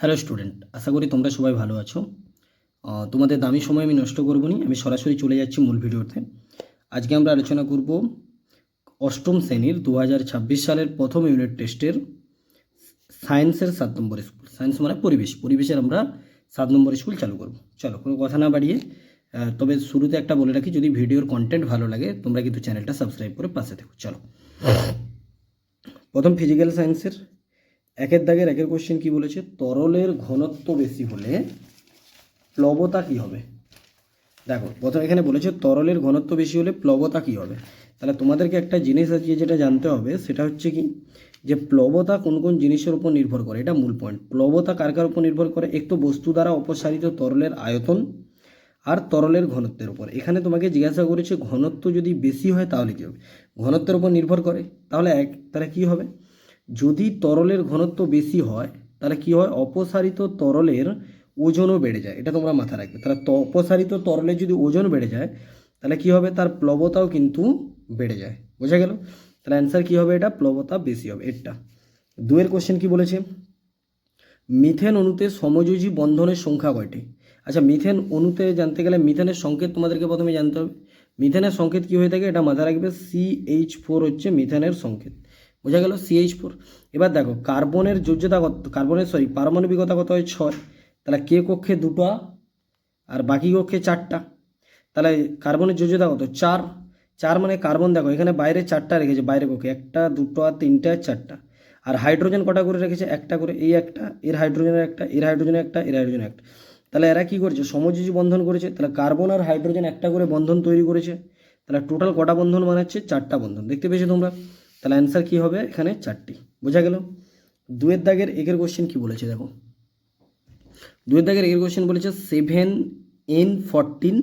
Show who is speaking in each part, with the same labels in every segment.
Speaker 1: Hello student, আশা করি তোমরা সবাই ভালো আছো। তোমাদের দামি সময় আমি নষ্ট করব না, আমি সরাসরি চলে যাচ্ছি মূল ভিডিওতে। আজকে আমরা আলোচনা করব অষ্টম শ্রেণীর 2026 সালের প্রথম ইউনিট টেস্টের সায়েন্সের 7 নম্বর স্কুল। সায়েন্স মানে পরিবেশের আমরা 7 নম্বর স্কুল চালু করব। চলো, কোনো কথা না বাড়িয়ে তবে শুরুতে একটা বলে রাখি, যদি ভিডিওর কন্টেন্ট ভালো লাগে তোমরা কিন্তু চ্যানেলটা সাবস্ক্রাইব করে পাশে থেকো। চলো, প্রথম ফিজিক্যাল সায়েন্সের একের দাগের একের কোশ্চেন কি বলেছে, তরলের ঘনত্ব বেশি হলে প্লবতা কি হবে। দেখো, প্রথম এখানে বলেছে তরলের ঘনত্ব বেশি হলে প্লবতা কি হবে। তাহলে তোমাদেরকে একটা জিনিস আছে যেটা জানতে হবে, সেটা হচ্ছে কি, যে প্লবতা কোন কোন জিনিসের উপর নির্ভর করে। এটা মূল পয়েন্ট। প্লবতা কার কার উপর নির্ভর করে? এক তো বস্তু দ্বারা অপসারিত তরলের আয়তন আর তরলের ঘনত্বের উপর। এখানে তোমাকে জিজ্ঞাসা করেছে ঘনত্ব যদি বেশি হয় তাহলে কী হবে। ঘনত্বের উপর নির্ভর করে, তাহলে কি হবে, যদি তরলের ঘনত্ব বেশি হয় তাহলে কি হয়, অপসারিত তরলের ওজনও বেড়ে যায়। এটা তোমরা মাথায় রাখবে। তাহলে অপসারিত তরলের যদি ওজন বেড়ে যায় তাহলে কি হবে, তার প্লবতাও কিন্তু বেড়ে যায়। বোঝা গেল? তাহলে অ্যান্সার কি হবে, এটা প্লবতা বেশি হবে। এটা দুয়ের কোশ্চেন কি বলেছে, মিথেন অণুতে সমযোজী বন্ধনের সংখ্যা কয়টি। আচ্ছা, মিথেন অণুতে জানতে গেলে মিথেনের সংকেত তোমাদেরকে প্রথমে জানতে হবে। মিথেনের সংকেত কি হয়ে থাকে এটা মাথায় রাখবে, CH4 হচ্ছে মিথেনের সংকেত। বোঝা গেল? CH4। এবার দেখো, কার্বনের যোজ্যতা কত, পারমাণবিকতা কত হয়, 6। তাহলে কে কক্ষে 2টা আর বাকি কক্ষে 4টা। তাহলে কার্বনের যোজ্যতা কত, 4। 4 মানে কার্বন, দেখো এখানে বাইরে 4টা রেখেছে, বাইরে কক্ষে 1টা 2টা 3টা 4টা। আর হাইড্রোজেন কটা করে রেখেছে, 1টা করে। এই একটা, এর হাইড্রোজেনের একটা, এর হাইড্রোজেনের একটা, এর হাইড্রোজেনের একটা। তাহলে এরা কি করেছে, সমযোজী বন্ধন করেছে। তাহলে কার্বন আর হাইড্রোজেন একটা করে বন্ধন তৈরি করেছে। তাহলে টোটাল কটা বন্ধন বানাচ্ছে, 4টা বন্ধন। দেখতে পেয়েছো তোমরা? তাহলে অ্যান্সার কি হবে, এখানে 4টি। বোঝা গেল? দুয়ের দাগের একের কোশ্চেন কি বলেছে দেখো, দুয়ের দাগের একের কোশ্চেন বলেছে 7N14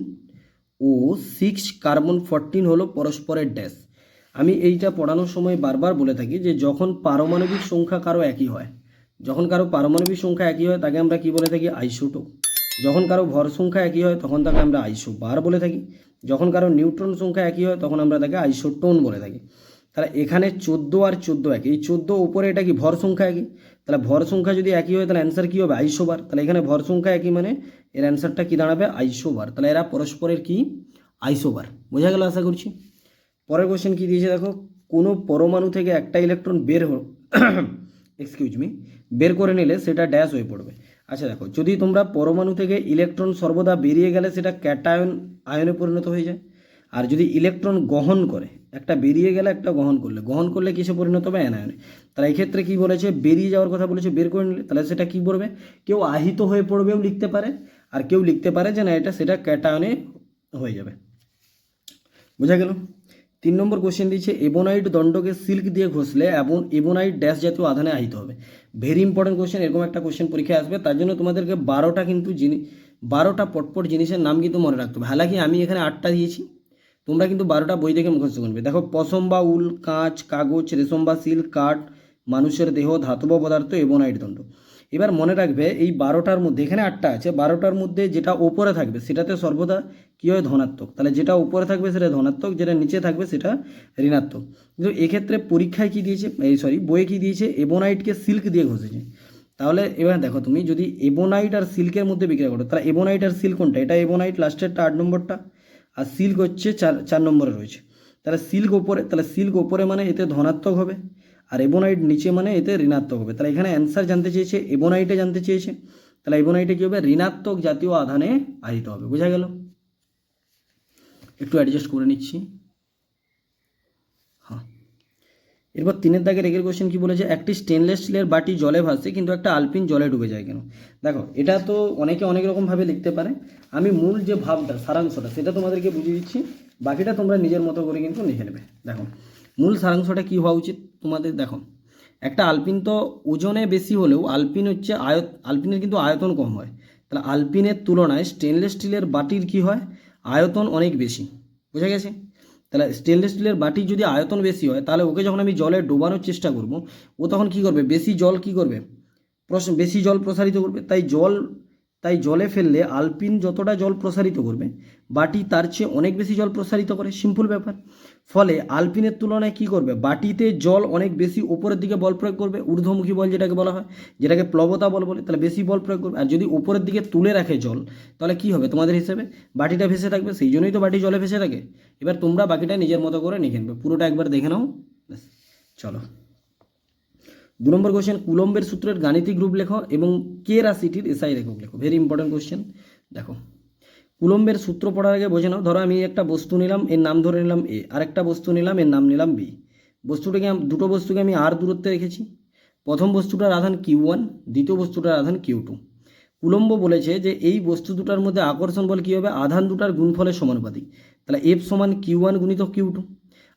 Speaker 1: ও 6 কার্বন 14 হলো পরস্পরের ড্যাশ। আমি এইটা পড়ানোর সময় বারবার বলে থাকি যে যখন পারমাণবিক সংখ্যা কারো একই হয়, যখন কারো পারমাণবিক সংখ্যা একই হয় তাকে আমরা কি বলে থাকি, আইসোটোপ। যখন কারো ভর সংখ্যা একই হয় তখন তাকে আমরা আইসোবার বলে থাকি। যখন কারো নিউট্রন সংখ্যা একই হয় তখন আমরা তাকে আইসোটোন বলে থাকি। তাহলে এখানে 14 আর 14 একই, এই 14 উপরে এটা কি ভর সংখ্যা একই। তাহলে ভর সংখ্যা যদি একই হয় তাহলে অ্যান্সার কী হবে, আইসোবার। তাহলে এখানে ভর সংখ্যা একই মানে এর অ্যান্সারটা কী দাঁড়াবে, আইসোবার। তাহলে এরা পরস্পরের কি, আইসোবার। বোঝা গেল আশা করছি। পরের কোশ্চেন কি দিয়েছে দেখো, কোনো পরমাণু থেকে একটা ইলেকট্রন বের করে নিলে সেটা ড্যাশ হয়ে পড়বে। আচ্ছা দেখো, যদি তোমরা পরমাণু থেকে ইলেকট্রন সর্বদা বেরিয়ে গেলে সেটা ক্যাটায়ন আয়নে পরিণত হয়ে যায়। আর যদি ইলেকট্রন গ্রহণ করে, একটা বেরিয়ে গেলে একটা গ্রহণ করলে কিসে পরিণত হবে, অ্যানায়নে। তাহলে এই ক্ষেত্রে কি বলেছে, বেরিয়ে যাওয়ার কথা বলেছে, বের করে নিলে। তাহলে সেটা কি পড়বে, কেউ আহিত হয়ে পড়বেও লিখতে পারে, আর কেউ লিখতে পারে যে না সেটা ক্যাটায়নে হয়ে যাবে। বোঝা গেল? 3 নম্বর কোশ্চেন দিচ্ছে, এবোনাইট দণ্ডকে সিল্ক দিয়ে ঘষলে এবোনাইট ড্যাশ জাতীয় আধানে আহিত হবে। Very important question. এরকম একটা কোশ্চেন পরীক্ষায় আসবে, তার জন্য তোমাদেরকে 12টা পটপট জিনিসের নাম কিন্তু মনে রাখতে হবে। হালাকি আমি এখানে 8টা দিয়েছি, তোমরা কিন্তু 12টা বই থেকে মুখস্থ করবে। দেখো, পশম বা উল, কাঁচ, কাগজ, রেশম বা সিল্ক, কাঠ, মানুষের দেহ, ধাতব পদার্থ, এবোনাইট দণ্ড। এবার মনে রাখবে এই 12টার মধ্যে, এখানে 8টা আছে, 12টার মধ্যে যেটা ওপরে থাকবে সেটাতে সর্বদা কী হয়, ধনাত্মক। তাহলে যেটা উপরে থাকবে সেটা ধনাত্মক, যেটা নিচে থাকবে সেটা ঋণাত্মক। কিন্তু এক্ষেত্রে পরীক্ষায় কী দিয়েছে, বইয়ে কী দিয়েছে, এবোনাইটকে সিল্ক দিয়ে ঘষেছে। তাহলে এবার দেখো, তুমি যদি এবোনাইট আর সিল্কের মধ্যে বিক্রিয়া করো, তাহলে এবোনাইট আর সিল্ক কোনটা, এটা এবোনাইট লাস্টেরটা 8 নম্বরটা, আর সিল্ক হচ্ছে 4 নম্বরে রয়েছে। তাহলে সিল্ক ওপরে মানে এতে ধনাত্মক হবে, আর এবোনাইট নিচে মানে এতে ঋণাত্মক হবে। তাহলে এখানে অ্যান্সার জানতে চেয়েছে, এবোনাইটে জানতে চেয়েছে। তাহলে এবোনাইটে কী হবে, ঋণাত্মক জাতীয় আধানে আহিত হবে। বোঝা গেল? একটু অ্যাডজাস্ট করে নিচ্ছি। হ্যাঁ, এরপর 3 দাগের একের কোশ্চেন কি বলেছে, একটি স্টেনলেস স্টিলের বাটি জলে ভাসে কিন্তু একটা আলপিন জলে ডুবে যায় কেন। দেখো, এটা তো অনেকে অনেক রকমভাবে লিখতে পারে, আমি মূল যে ভাবটা, সারাংশটা সেটা তোমাদেরকে বুঝিয়ে দিচ্ছি, বাকিটা তোমরা নিজের মতো করে কিন্তু লিখে নেবে। দেখো, মূল সারাংশটা কী হওয়া উচিত তোমাদের। দেখো, একটা আলপিন তো ওজনে বেশি হলেও আলপিনের কিন্তু আয়তন কম হয়। তাহলে আলপিনের তুলনায় স্টেনলেস স্টিলের বাটির কি হয়, আয়তন অনেক বেশি। বোঝা গেছে? তাহলে স্টেনলেস স্টিলের বাটি যদি আয়তন বেশি হয় তাহলে ওকে যখন আমি জলে ডোবানোর চেষ্টা করব, ও তখন কি করবে, বেশি জল প্রসারিত করবে। তাই জল তাই জলে ফেললে আলপিন যতটা জল প্রসারিত করবে বাটি তার চেয়ে অনেক বেশি জল প্রসারিত করে, সিম্পল ব্যাপার। ফলে আলপিনের তুলনায় কি করবে, বাটিতে জল অনেক বেশি উপরের দিকে বল প্রয়োগ করবে, ঊর্ধ্বমুখী বল যেটাকে বলা হয়, যেটাকে প্লবতা বল বলে, তাহলে বেশি বল প্রয়োগ করবে। আর যদি উপরের দিকে তুলে রাখে জল, তাহলে কি হবে তোমাদের হিসেবে, বাটিটা ভেসে থাকবে, সেই জন্যই তো বাটি জলে ভেসে থাকে। এবার তোমরা বাকিটা নিজের মতো করে লিখে নেবে, পুরোটা একবার দেখে নাও। চলো 2 নম্বর কোশ্চেন, কুলম্বের সূত্রের গাণিতিক রূপ লেখো এবং কে রাশিটির এসআই একক লেখো। Very important question. দেখো কুলম্বের সূত্র পড়ার আগে বোঝে নাও, ধরো আমি একটা বস্তু নিলাম, এর নাম ধরে নিলাম এ, আর একটা বস্তু নিলাম, এর নাম নিলাম বি। দুটো বস্তুকে আমি আর দূরত্বে রেখেছি। প্রথম বস্তুটার আধান Q1, দ্বিতীয় বস্তুটার আধান Q2। কুলম্ব বলেছে যে এই বস্তু দুটার মধ্যে আকর্ষণ বল কী হবে, আধান দুটার গুণফলের সমানুপাতিক। তাহলে F সমান Q1 গুণিতক Q2,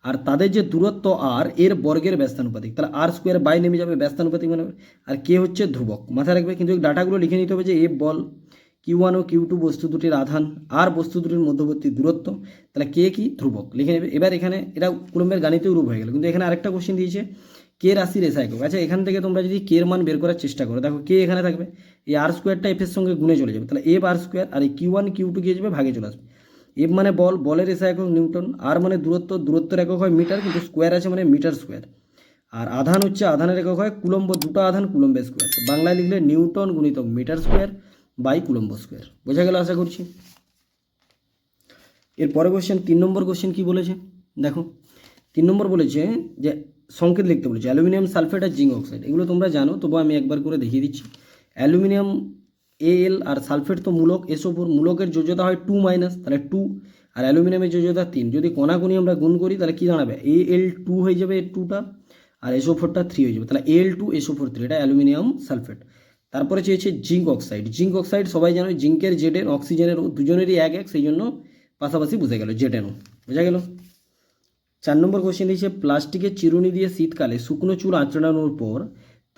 Speaker 1: আর তাদের যে দূরত্ব আর এর বর্গের ব্যস্তানুপাতিক, তাহলে আর স্কোয়ার বাই নেমে যাবে, ব্যস্তানুপাতিক মানে হবে। আর কে হচ্ছে ধ্রুবক, মাথায় রাখবে। কিন্তু এই ডাটাগুলো লিখে নিতে হবে যে এফ বল, Q1 ও Q2 বস্তু দুটির আধান, আর বস্তু দুটির মধ্যবর্তী দূরত্ব, তাহলে কে কি ধ্রুবক লিখে নেবে। এবার এখানে এটা কুলম্বের গাণিতিক রূপ হয়ে গেল। কিন্তু এখানে আরেকটা কোশ্চেন দিয়েছে কে রাশির এসআই একক। আচ্ছা এখান থেকে তোমরা যদি কে এর মান বের করার চেষ্টা করো, দেখো কে এখানে থাকবে, এই আর স্কোয়ারটা এফ এর সঙ্গে গুণে চলে যাবে, তাহলে এফ আর স্কোয়ার, আর এই Q1 Q2 গিয়ে যাবে ভাগে চলে আসবে। এফ মানে বল, বলের এসআই একক নিউটন, আর মানে দূরত্ব, দূরত্বের একক হয় মিটার, কিন্তু স্কোয়ার আছে মানে মিটার স্কোয়ার, আর আধান হচ্ছে আধানের একক হয় কুলম্ব, দুটো আধান কুলম্বের স্কোয়ার। বাংলায় লিখলে নিউটন গুণিতক metre square by coulomb square. বোঝা গেল আশা করছি। এরপরে কোশ্চেন 3 নম্বর কোশ্চেন কি বলেছে দেখো, 3 নম্বর বলেছে যে সংকেত লিখতে বলেছে অ্যালুমিনিয়াম সালফেট আর জিঙ্ক অক্সাইড। এগুলো তোমরা জানো, তবু আমি একবার করে দেখিয়ে দিচ্ছি। অ্যালুমিনিয়াম Al আর সালফেট তো মূলক, SO4, মূলকের যোজ্যতা হয় 2 তাহলে 2, আর অ্যালুমিনিয়ামের যোজ্যতা 3। যদি কণাকণি আমরা গুণ করি তাহলে কি দাঁড়াবে, Al2 হয়ে যাবে, এর 2টা, আর SO4টা 3 হয়ে যাবে, তাহলে Al2 SO4 3, এটা অ্যালুমিনিয়াম সালফেট। তারপরে চেয়েছে জিঙ্ক অক্সাইড। জিঙ্ক অক্সাইড সবাই জানো, জিঙ্কের জেডেন, অক্সিজেনের দুজনেরই এক, সেই জন্য পাশাপাশি বুঝে গেল জেডেনও, বোঝা গেল। 4 নম্বর কোশ্চেন দিয়েছে প্লাস্টিকের চিরুনি দিয়ে শীতকালে শুকনো চুল আঁচড়ানোর পর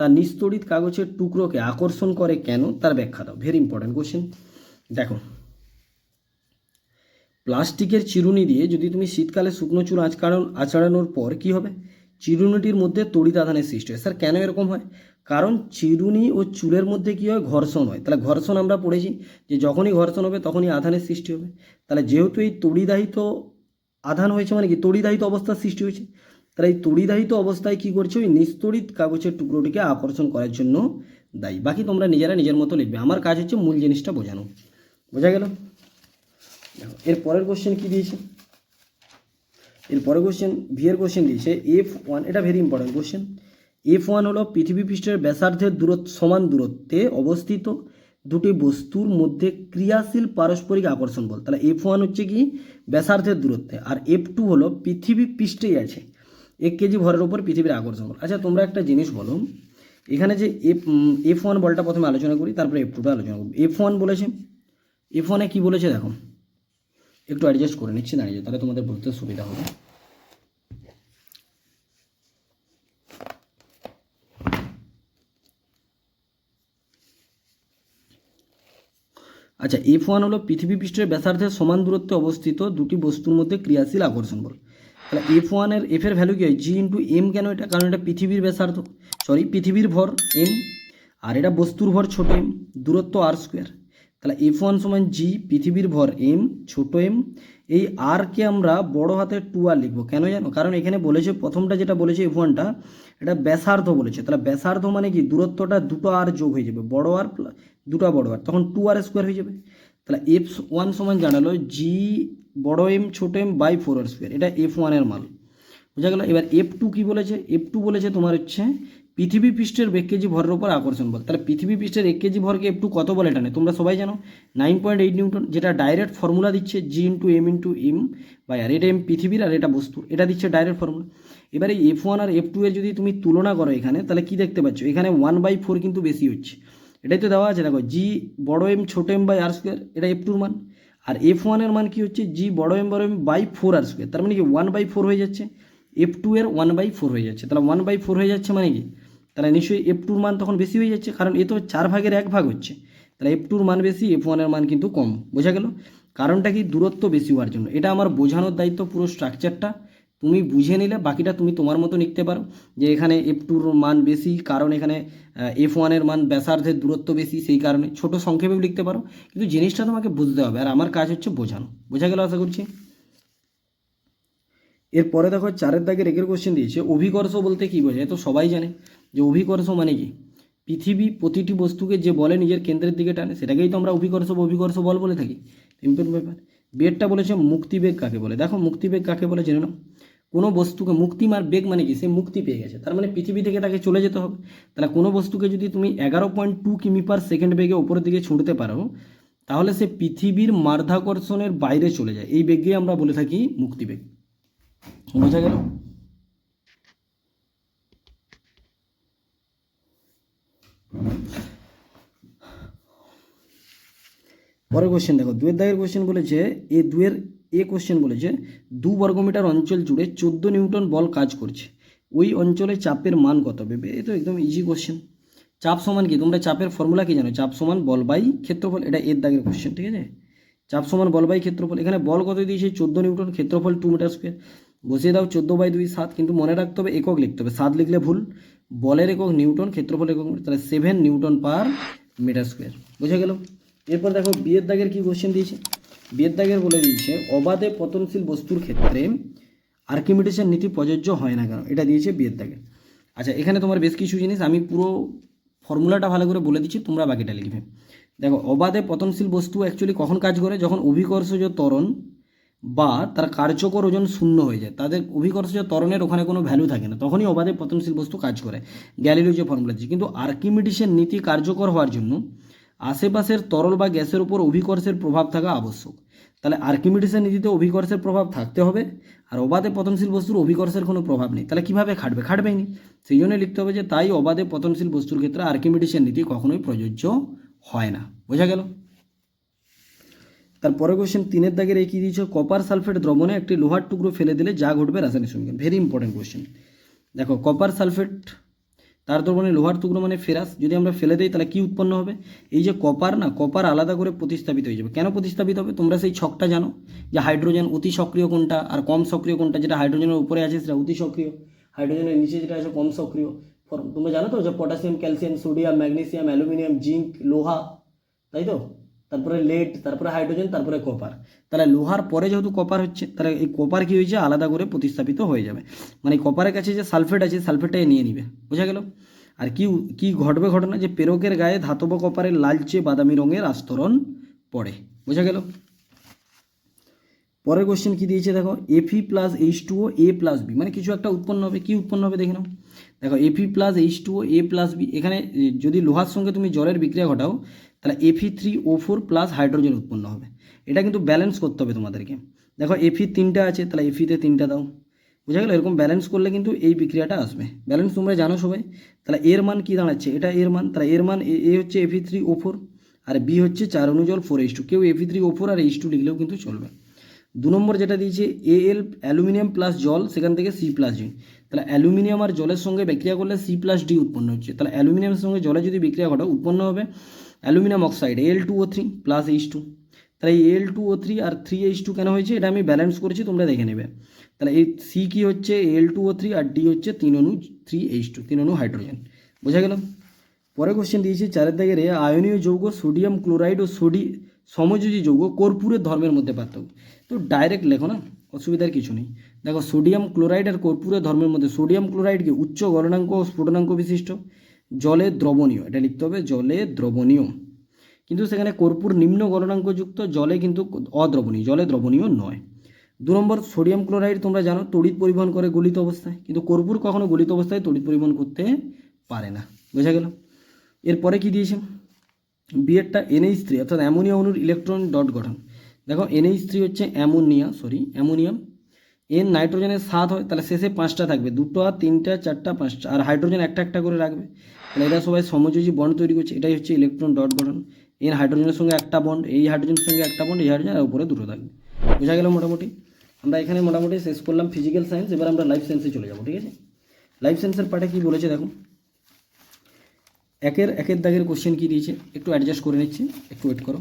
Speaker 1: তার নিস্তড়িত কাগজের টুকরোকে আকর্ষণ করে কেন, তার ব্যাখ্যা দাও। Very important question. দেখো প্লাস্টিকের চিরুনি দিয়ে যদি তুমি শীতকালে শুকনো চুল আঁচড়ানোর পর কি হবে, চিরুনিটির মধ্যে তড়িৎ আধানের সৃষ্টি হয়। স্যার কেন এরকম হয়, কারণ চিরুনি ও চুলের মধ্যে কি হয়, ঘর্ষণ হয়। তাহলে ঘর্ষণ আমরা পড়েছি যে যখনই ঘর্ষণ হবে তখনই আধানের সৃষ্টি হবে। তাহলে যেহেতু এই তড়িদাহিত আধান হয়েছে মানে কি তড়িদাহিত অবস্থার সৃষ্টি হয়েছে, তাহলে এই তড়িদাহিত অবস্থায় কি করছে, ওই নিস্তড়িত কাগজের টুকরোটিকে আকর্ষণ করার জন্য দায়ী। বাকি তোমরা নিজেরা নিজের মতো লিখবে, আমার কাজ হচ্ছে মূল জিনিসটা বোঝানো। বোঝা গেল। এর পরের কোশ্চেন কি দিয়েছে, এর পরের কোশ্চেন ভিএর কোশ্চেন দিয়েছে F1, এটা ভেরি ইম্পর্টেন্ট কোশ্চেন। F1 হলো পৃথিবী পৃষ্ঠের ব্যাসার্ধের সমান দূরত্বে অবস্থিত দুটি বস্তুর মধ্যে ক্রিয়াশীল পারস্পরিক আকর্ষণ বল। তাহলে F1 হচ্ছে কি ব্যাসার্ধের দূরত্বে, আর F2 হলো পৃথিবী পৃষ্ঠেই আছে 1 কেজি ভরের উপর পৃথিবীর আকর্ষণ বল। আচ্ছা তোমরা একটা জিনিস বলো, এখানে যে F1 বলটা প্রথমে আলোচনা করি, তারপরে F2টা আলোচনা করব। F1 বলেছে, F1-এ কি বলেছে দেখো, একটু অ্যাডজাস্ট করে নিচ্ছি দাঁড়িয়ে, তাহলে তোমাদের বলতে সুবিধা হবে। আচ্ছা F1 হলো পৃথিবী পৃষ্ঠের ব্যাসার্ধের সমান দূরত্বে অবস্থিত দুটি বস্তুর মধ্যে ক্রিয়াশীল আকর্ষণ বল। তাহলে F1 এর F এর ভ্যালু কি হয়, G×m। কেন এটা, কারণ এটা পৃথিবীর ব্যাসার্ধ, পৃথিবীর ভর m, আর এটা বস্তুর ভর ছোট m, দূরত্ব r স্কোয়ার। তাহলে F1 সমান G, পৃথিবীর ভর m, ছোট m। এই আরকে আমরা বড় হাতের 2r লিখবো, কেন জানো, কারণ এখানে বলেছে প্রথমটা যেটা বলেছে F1টা, এটা ব্যাসার্ধ বলেছে। তাহলে ব্যাসার্ধ মানে কি, দূরত্বটা দুটো আর যোগ হয়ে যাবে, বড় আর দুটো বড় আর, তখন 2r স্কোয়ার হয়ে যাবে। তাহলে F1 সমান জানালো G বড় m ছোট m বাই 4r স্কোয়ার, এটা F1 এর মান, বোঝা গেল। এবার F2 কি বলেছে, F2 বলেছে তোমার হচ্ছে পৃথিবী পৃষ্ঠের 1 কেজি ভরের উপর আকর্ষণ বল। তাহলে পৃথিবী পৃষ্ঠের 1 কেজি ভরকে F2 কত বলে টানে, তোমরা সবাই জানো 9.8 নিউটন, যেটা ডাইরেক্ট ফর্মুলা দিচ্ছে G×m বাই আর, এটা m পৃথিবীর আর এটা বস্তুর, এটা দিচ্ছে ডাইরেক্ট ফর্মুলা। এবার এই F1 আর F2 এর যদি তুমি তুলনা করো এখানে, তাহলে কি দেখতে পাচ্ছ, এখানে 1/4 কিন্তু বেশি হচ্ছে, এটাই তো দেওয়া আছে দেখো, G বড় m ছোট m বাই আর স্কোয়ার, এটা F2 এর মান। আর F1 এর মান কি হচ্ছে, G বড় m বাই 4r স্কোয়ার, তার মানে কি 1/4 হয়ে যাচ্ছে, F2 এর 1/4 হয়ে যাচ্ছে। তাহলে 1/4 হয়ে যাচ্ছে মানে কি, তাহলে নিশ্চয়ই F2 এর মান তখন বেশি হয়ে যাচ্ছে, কারণ এ তো 4 ভাগের 1 ভাগ হচ্ছে, তাহলে F2 এর মান বেশি, F1 এর মান কিন্তু কম। বোঝা গেল, কারণটা কি, দূরত্ব বেশি হওয়ার জন্য। এটা আমার বোঝানোর দায়িত্ব, পুরো স্ট্রাকচারটা তুমি বুঝে নিলে বাকিটা তুমি তোমার মতো লিখতে পারো, যে এখানে F2 মান বেশি কারণ এখানে F1 মান ব্যাসার্ধের দূরত্ব বেশি, সেই কারণে ছোট সংক্ষেপেও লিখতে পারো, কিন্তু জিনিসটা তোমাকে বুঝতে হবে, আর আমার কাজ হচ্ছে বোঝানো। বোঝা গেল আশা করছি। এরপরে দেখো 4 দাগের 1 কোশ্চেন দিয়েছে, অভিকর্ষ বলতে কী বোঝায়? তো সবাই জানে যে অভিকর্ষ মানে কি, পৃথিবী প্রতিটি বস্তুকে যে বলে নিজের কেন্দ্রের দিকে টানে, সেটাকেই তো আমরা অভিকর্ষ বল বলে থাকি। সিম্পল ব্যাপার। বেগটা বলেছে মুক্তিবেগ কাকে বলে। দেখো মুক্তিবেগ কাকে বলে জেনে নাও। কোনো বস্তুকে বেগ মানে কি, সে মুক্তি পেয়ে গেছে, তার মানে পৃথিবী থেকে তাকে চলে যেতে হবে। তাহলে কোনো বস্তুকে যদি তুমি 11.2 কিমি/সেকেন্ড বেগে উপরের দিকে ছুঁড়তে পারো, তাহলে সে পৃথিবীর মাধ্যাকর্ষণের বাইরে চলে যায়। এই বেগকে আমরা বলে থাকি মুক্তিবেগ। বোঝা গেল? পরের কোশ্চেন দেখো, 2 দাগের কোশ্চেন বলেছে, কোশ্চেন বলেছে 2 বর্গমিটার অঞ্চল জুড়ে 14 নিউটন বল কাজ করছে, ওই অঞ্চলে চাপের মান কত হবে? এই তো একদম ইজি কোশ্চেন। চাপ সমান কি, তোমরা চাপের ফর্মুলা কি জানো? চাপ সমান বল বাই ক্ষেত্রফল। এটা 1 দাগের কোশ্চেন, ঠিক আছে? চাপ সমান বল বাই ক্ষেত্রফল। এখানে বল কত দিয়েছে? 14 নিউটন, ক্ষেত্রফল 2 মিটার স্কোয়ার। বসিয়ে দাও 14/2 7, কিন্তু মনে রাখতে হবে একক লিখতে হবে, 7 লিখলে ভুল। বলের একক নিউটন, ক্ষেত্রফল একক, তাহলে 7 নিউটন পার মিটার স্কোয়ার। বোঝা গেল? এরপর দেখো বিয়ের দাগের কি কোশ্চেন দিয়েছে। বিয়ের দাগের বলে দিয়েছে অবাধে পতনশীল বস্তুর ক্ষেত্রে আর্কিমিডিসের নীতি প্রযোজ্য হয় না কেন? এটা দিয়েছে বিয়ের দাগে। আচ্ছা, এখানে তোমার বেশ কিছু জিনিস, আমি পুরো ফর্মুলাটা ভালো করে বলে দিচ্ছি, তোমরা বাকিটা লিখবে। দেখো, অবাধে পতনশীল বস্তু অ্যাকচুয়ালি কখন কাজ করে? যখন অভিকর্ষজ ত্বরণ বা তার কার্যকর ওজন শূন্য হয়ে যায়, তাদের অভিকর্ষজ ত্বরণের ওখানে কোনো ভ্যালু থাকে না, তখনই অবাধে পতনশীল বস্তু কাজ করে। গ্যালিলিও যে ফর্মুলা দিচ্ছে। কিন্তু আর্কিমিডিসের নীতি কার্যকর হওয়ার জন্য আশেপাশের তরল বা গ্যাসের উপর অভিকর্ষের প্রভাব থাকা আবশ্যক। তাহলে আর্কিমিডিসের নীতিতে অভিকর্ষের প্রভাব থাকতে হবে, আর অবাধে পতনশীল বস্তুর অভিকর্ষের কোনো প্রভাব নেই। তাহলে কীভাবে খাটবেই নি। সেই জন্য লিখতে হবে যে তাই অবাধে পতনশীল বস্তুর ক্ষেত্রে আর্কিমিডিসের নীতি কখনোই প্রযোজ্য হয় না। বোঝা গেল? তারপরে কোশ্চেন 3 দাগের এই কী দিয়েছে, কপার সালফেট দ্রবণে একটি লোহার টুকরো ফেলে দিলে যা ঘটবে রাসায়নিক সমীকরণ। Very important question. দেখো, কপার সালফেট তার দ্রবণে লোহার টুকরো মানে ফেরাস যদি আমরা ফেলে দিই, তাহলে কি উৎপন্ন হবে? এই যে কপার না, কপার আলাদা করে প্রতিস্থাপিত হয়ে যাবে। কেন প্রতিস্থাপিত হবে? তোমরা সেই ছকটা জানো যে হাইড্রোজেন অতি সক্রিয় কোনটা আর কম সক্রিয় কোনটা। যেটা হাইড্রোজেনের উপরে আছে সেটা অতি সক্রিয়, হাইড্রোজেনের নিচে যেটা আছে কম সক্রিয়। তোমরা জানো তো যে potassium, calcium, sodium, magnesium, aluminium, zinc, লোহা, তাই তো? তারপরে লেড, তারপরে হাইড্রোজেন, তারপরে কপার। তাহলে লোহার পরে যেহেতু কপার হচ্ছে, তাহলে এই কপার কী হয়েছে? আলাদা করে প্রতিস্থাপিত হয়ে যাবে। মানে কপারের কাছে যে সালফেট আছে, সালফেটটাই নিয়ে নিবে। বোঝা গেল? আর কি ঘটবে ঘটনা, যে প্রেরকের গায়ে ধাতব কপারের লালচে বাদামি রঙের আস্তরণ পড়ে। বোঝা গেল? পরের কোশ্চেন কি দিয়েছে দেখো, Fe+H2O A+B মানে কিছু একটা উৎপন্ন হবে। কি উৎপন্ন হবে দেখে নাও। দেখো, Fe+H2O A+B, এখানে যদি লোহার সঙ্গে তুমি জলের বিক্রিয়া ঘটাও, তাহলে Fe3O4 প্লাস হাইড্রোজেন উৎপন্ন হবে। এটা কিন্তু ব্যালেন্স করতে হবে তোমাদেরকে। দেখো, Fe 3টা আছে, তাহলে Fe-তে 3টা দাও। বুঝা গেল? এরকম ব্যালেন্স করলে কিন্তু এই বিক্রিয়াটা আসবে। ব্যালেন্স তোমরা জানো সবাই। তাহলে এর মান কি দাঁড়াচ্ছে? এটা এর মান। তাহলে এর মান এ হচ্ছে Fe3O4 আর বি হচ্ছে 4 অণু জল 4H2। কেউ Fe3O4 আর H2 লিখলেও কিন্তু চলবে। 2 নম্বর যেটা দিয়েছে Al অ্যালুমিনিয়াম প্লাস জল, সেখান থেকে C+D। তাহলে অ্যালুমিনিয়াম আর জলের সঙ্গে বিক্রিয়া করলে C+D উৎপন্ন হচ্ছে। তাহলে অ্যালুমিনিয়ামের সঙ্গে জলে যদি বিক্রিয়া ঘটাও, উৎপন্ন হবে aluminium oxide Al2O3 plus H2। তাহলে এই Al2O3 আর 3H2 কেন হয়েছে? এটা আমি ব্যালেন্স করেছি, তোমরা দেখে নেবে। তাহলে এই সি কি হচ্ছে? Al2O3 আর ডি হচ্ছে 3 অণু 3H2, 3 অণু হাইড্রোজেন। বোঝা গেল? পরের কোশ্চেন দিয়েছি 4 দাগের, আয়নীয় যৌগ সোডিয়াম ক্লোরাইড ও সমযোজী যৌগ কর্পূরের ধর্মের মধ্যে পার্থক্য। তো ডাইরেক্ট লেখো না, অসুবিধার কিছু নেই। দেখো, সোডিয়াম ক্লোরাইড আর কর্পূরের ধর্মের মধ্যে, সোডিয়াম ক্লোরাইডকে উচ্চ গলনাঙ্ক ও স্ফুটনাঙ্ক বিশিষ্ট, জলে দ্রবণীয়। এটা লিখতে হবে জলে দ্রবণীয়। কিন্তু সেখানে কর্পূর নিম্ন গলনাঙ্কযুক্ত, জলে কিন্তু অদ্রবণীয়, জলে দ্রবণীয় নয়। 2 নম্বর, সোডিয়াম ক্লোরাইড তোমরা জানো তড়িৎ পরিবহন করে গলিত অবস্থায়, কিন্তু কর্পূর কখনো গলিত অবস্থায় তড়িৎ পরিবহন করতে পারে না। বোঝা গেল? এরপরে কি দিয়েছে? বিয়েরটা NH3 অর্থাৎ অ্যামোনিয়া অণুর ইলেকট্রন ডট গঠন। দেখো, NH3 হচ্ছে অ্যামোনিয়াম। N নাইট্রোজেনের 7 হয়, তাহলে শেষে 5টা থাকবে, 2টা 3টা 4টা 5টা, আর হাইড্রোজেন একটা একটা করে রাখবে। তাহলে এরা সবাই সমযোজী বন্ড তৈরি করছে, এটাই হচ্ছে ইলেকট্রন ডট গঠন। N হাইড্রোজেনের সঙ্গে একটা বন্ড, এই হাইড্রোজেনের সঙ্গে একটা বন্ড, এই হাইড্রোজেন, আর উপরে 2টো থাকবে। বোঝা গেল? মোটামুটি আমরা এখানে মোটামুটি শেষ করলাম ফিজিক্যাল সায়েন্স। এবার আমরা লাইফ সায়েন্সে চলে যাবো, ঠিক আছে? লাইফ সায়েন্সের পার্টে কী বলেছে দেখো, একের দাগের কোশ্চেন কী দিয়েছে, একটু অ্যাডজাস্ট করে নিচ্ছি, একটু ওয়েট করো।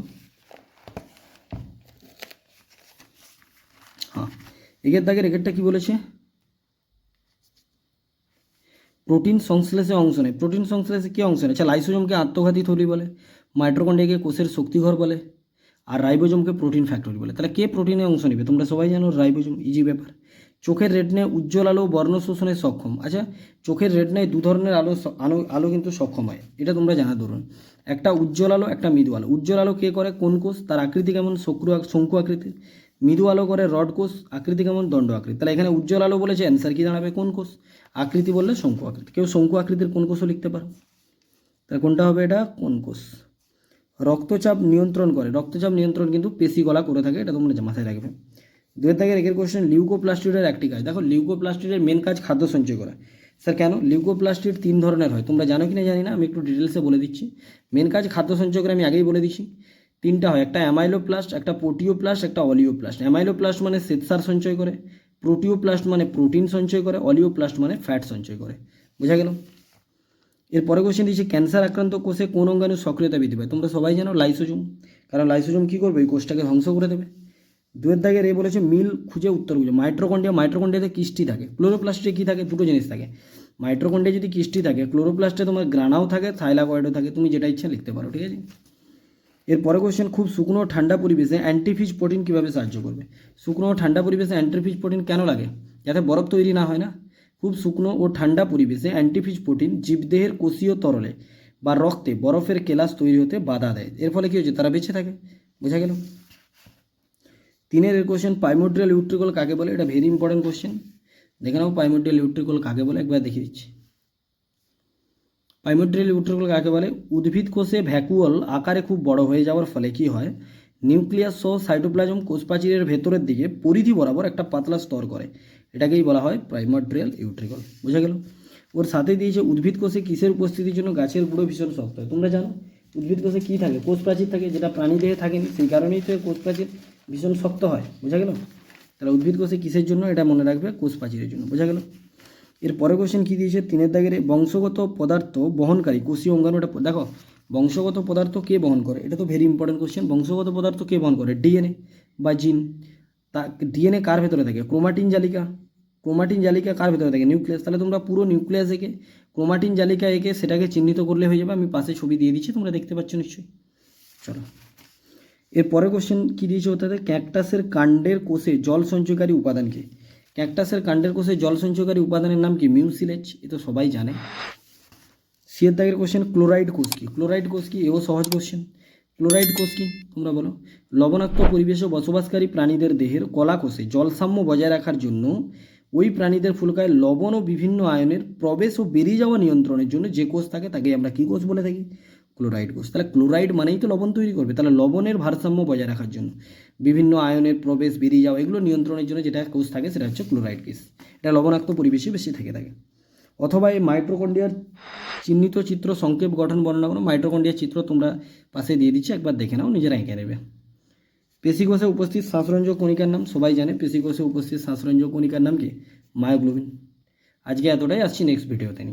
Speaker 1: হ্যাঁ, একের দাগের একেরটা কী বলেছে? প্রোটিন সংশ্লেষে অংশ নেয়। প্রোটিন সংশ্লেষে কী অংশ নেয়? আচ্ছা, লাইসোজোমকে আত্মঘাতী থলি বলে, মাইটোকন্ড্রিয়াকে কোষের শক্তিঘর বলে, আর রাইবোজোমকে প্রোটিন ফ্যাক্টরি বলে। তাহলে কে প্রোটিনে অংশ নেবে? তোমরা সবাই জানো রাইবোজোম, ইজি ব্যাপার। চোখের রেটিনায় উজ্জ্বল আলো বর্ণ শোষণে সক্ষম। আচ্ছা, চোখের রেটিনায় দু ধরনের আলো কিন্তু সক্ষম হয়, এটা তোমরা জানা ধরুন। একটা উজ্জ্বল আলো, একটা মৃদু আলো। উজ্জ্বল আলো কে করে? কোন কোষ? তার আকৃতি কেমন? শঙ্কু আকৃতির। মৃদু আলো করে রড কোষ, আকৃতি কেমন? দণ্ড আকৃতি। তাহলে এখানে উজ্জ্বল আলো বলেছে, অ্যান্সার কি দাঁড়াবে? কোন কোষ? আকৃতি বললে শঙ্কু আকৃতি। কেউ শঙ্কু আকৃতির কোন কোষও লিখতে পারো। তাহলে কোনটা হবে এটা? কোন কোষ। রক্তচাপ নিয়ন্ত্রণ করে। রক্তচাপ নিয়ন্ত্রণ কিন্তু পেশিগলা করে থাকে, এটা তোমরা মাথায় রাখবে। 2 কোশ্চেন, লিউকোপ্লাস্টিডের একটি কাজ। দেখো, লিউকোপ্লাস্টিডের মেন কাজ খাদ্য সঞ্চয় করা। স্যার কেন? লিউকোপ্লাস্টিড 3 ধরনের হয়, তোমরা জানো কি না জানি না, আমি একটু ডিটেলসে বলে দিচ্ছি। মেন কাজ খাদ্য সঞ্চয় করে, আমি আগেই বলে দিচ্ছি। 3টা হয়, একটা অ্যামাইলোপ্লাস্ট, একটা প্রোটিওপ্লাস্ট, একটা অলিওপ্লাস্ট। অ্যামাইলোপ্লাস্ট মানে শ্বেতসার সঞ্চয় করে, প্রোটিওপ্লাস্ট মানে প্রোটিন সঞ্চয় করে, অলিওপ্লাস্ট মানে ফ্যাট সঞ্চয় করে। বোঝা গেল? এরপরে কোশ্চেন দিচ্ছে, ক্যান্সার আক্রান্ত কোষে কোন অঙ্গাণু সক্রিয়তা বৃদ্ধি পায়? তোমরা সবাই জানো লাইসোজোম, কারণ লাইসোজোম কী করবে? এই কোষটাকে ধ্বংস করে দেবে। 2 বলেছে মিল খুঁজে উত্তর খুঁজে। মাইটোকন্ড্রিয়াতে কিস্টি থাকে। ক্লোরোপ্লাস্টে কী থাকে? দুটো জিনিস থাকে। মাইটোকন্ড্রিয়া যদি কিস্টি থাকে, ক্লোরোপ্লাস্টে তোমার গ্রানাও থাকে, থাইলাকয়েডও থাকে, তুমি যেটা ইচ্ছা লিখতে পারো, ঠিক আছে। এরপরে কোশ্চেন, খুব শুকনো ঠান্ডা পরিবেশে অ্যান্টিফিজ প্রোটিন কীভাবে সাহায্য করবে? শুকনো ও ঠান্ডা পরিবেশে অ্যান্টিফিজ প্রোটিন কেন লাগে? যাতে বরফ তৈরি না হয় না। খুব শুকনো ও ঠান্ডা পরিবেশে অ্যান্টিফিজ প্রোটিন জীবদেহের কোষীয় তরলে বা রক্তে বরফের কেলাস তৈরি হতে বাধা দেয়। এর ফলে কী হচ্ছে? তারা বেঁচে থাকে। বোঝা গেল? 3 কোশ্চেন, প্রাইমোর্ডিয়াল ইউট্রিকল কাকে বলে? এটা ভেরি ইম্পর্টেন্ট কোশ্চেন। দেখে নাও প্রাইমোর্ডিয়াল ইউট্রিকল কাকে বলে, একবার দেখিয়ে দিচ্ছি। প্রাইমোর্ডিয়াল ইউট্রিকল কাকে বলে? উদ্ভিদ কোষে ভ্যাকুয়াল আকারে খুব বড় হয়ে যাওয়ার ফলে কি হয়? নিউক্লিয়াস সহ সাইটোপ্লাজম কোষ প্রাচীরের ভেতরের দিকে পরিধি বরাবর একটা পাতলা স্তর করে, এটাকেই বলা হয় প্রাইমোর্ডিয়াল ইউট্রিকল। বোঝা গেল? ওর সাথে দিয়েছে উদ্ভিদ কোষে কিসের উপস্থিতির জন্য গাছের গুঁড়ো ভীষণ শক্ত হয়? তোমরা জানো উদ্ভিদ কোষে কী থাকে? কোষ প্রাচীর থাকে, যেটা প্রাণী দেহে থাকেনি, সেই কারণেই তো কোষ প্রাচীর ভীষণ শক্ত হয়। বোঝা গেল? তাহলে উদ্ভিদ কোষে কিসের জন্য? এটা মনে রাখবে, কোষ প্রাচীরের জন্য। বোঝা গেল? এর পরে কোশ্চেন কী দিয়েছে? 3 বংশগত পদার্থ বহনকারী কোষীয় অঙ্গাণুটা দেখো, বংশগত পদার্থ কে বহন করে? এটা তো ভেরি ইম্পর্টেন্ট কোশ্চেন। বংশগত পদার্থ কে বহন করে? ডিএনএ বা জিন। তা ডিএনএ কার ভেতরে থাকে? ক্রোমাটিন জালিকা। ক্রোমাটিন জালিকা কার ভেতরে থাকে? নিউক্লিয়াস। তাহলে তোমরা পুরো নিউক্লিয়াস এঁকে ক্রোমাটিন জালিকা এঁকে সেটাকে চিহ্নিত করলে হয়ে যাবে। আমি পাশে ছবি দিয়ে দিচ্ছি, তোমরা দেখতে পাচ্ছ নিশ্চয়ই। চলো, এর পরে কোশ্চেন কী দিয়েছে? ওটাতে ক্যাকটাসের কাণ্ডের কোষে জল সঞ্চয়কারী উপাদান কী? ক্যাকটাসের কাণ্ডের কোষে জল সঞ্চয়কারী উপাদানের নাম কি? মিউসিলেজ। এ তো সবাই জানে। 6 কোশ্চেন, ক্লোরাইড কোষ কী? ক্লোরাইড কোষ কী? এও সহজ কোশ্চেন। ক্লোরাইড কোষ কী তোমরা বলো? লবণাক্ত পরিবেশে বসবাসকারী প্রাণীদের দেহের কলা কোষে জলসাম্য বজায় রাখার জন্য ওই প্রাণীদের ফুলকায় লবণ ও বিভিন্ন আয়নের প্রবেশ ও বেরিয়ে যাওয়া নিয়ন্ত্রণের জন্য যে কোষ থাকে তাকে আমরা কী কোষ বলে থাকি? ক্লোরাইড কোষ। তাহলে ক্লোরাইড মানেই তো লবণ তৈরি করবে, তাহলে লবণের ভারসাম্য বজায় রাখার জন্য বিভিন্ন আয়নের প্রবেশ বেরিয়ে যাওয়া এগুলো নিয়ন্ত্রণের জন্য যেটা কোষ থাকে সেটা হচ্ছে ক্লোরাইড কোষ। এটা লবণাক্ত পরিবেশে বেশি থাকে। অথবা এই মাইটোকন্ড্রিয়ার চিহ্নিত চিত্র সংক্ষেপ গঠন বর্ণনা করো। মাইটোকন্ড্রিয়ার চিত্র তোমরা পাশে দিয়ে দিচ্ছি, একবার দেখে নাও, নিজেরা এঁকে নেবে। পেশিকোষে উপস্থিত শ্বাসরঞ্জক কণিকার নাম সবাই জানে। পেশিকোষে উপস্থিত শ্বাসরঞ্জক কণিকার নাম কি? মায়োগ্লোবিন। আজকে এতটাই, আসছি নেক্সট ভিডিওতে নিয়ে।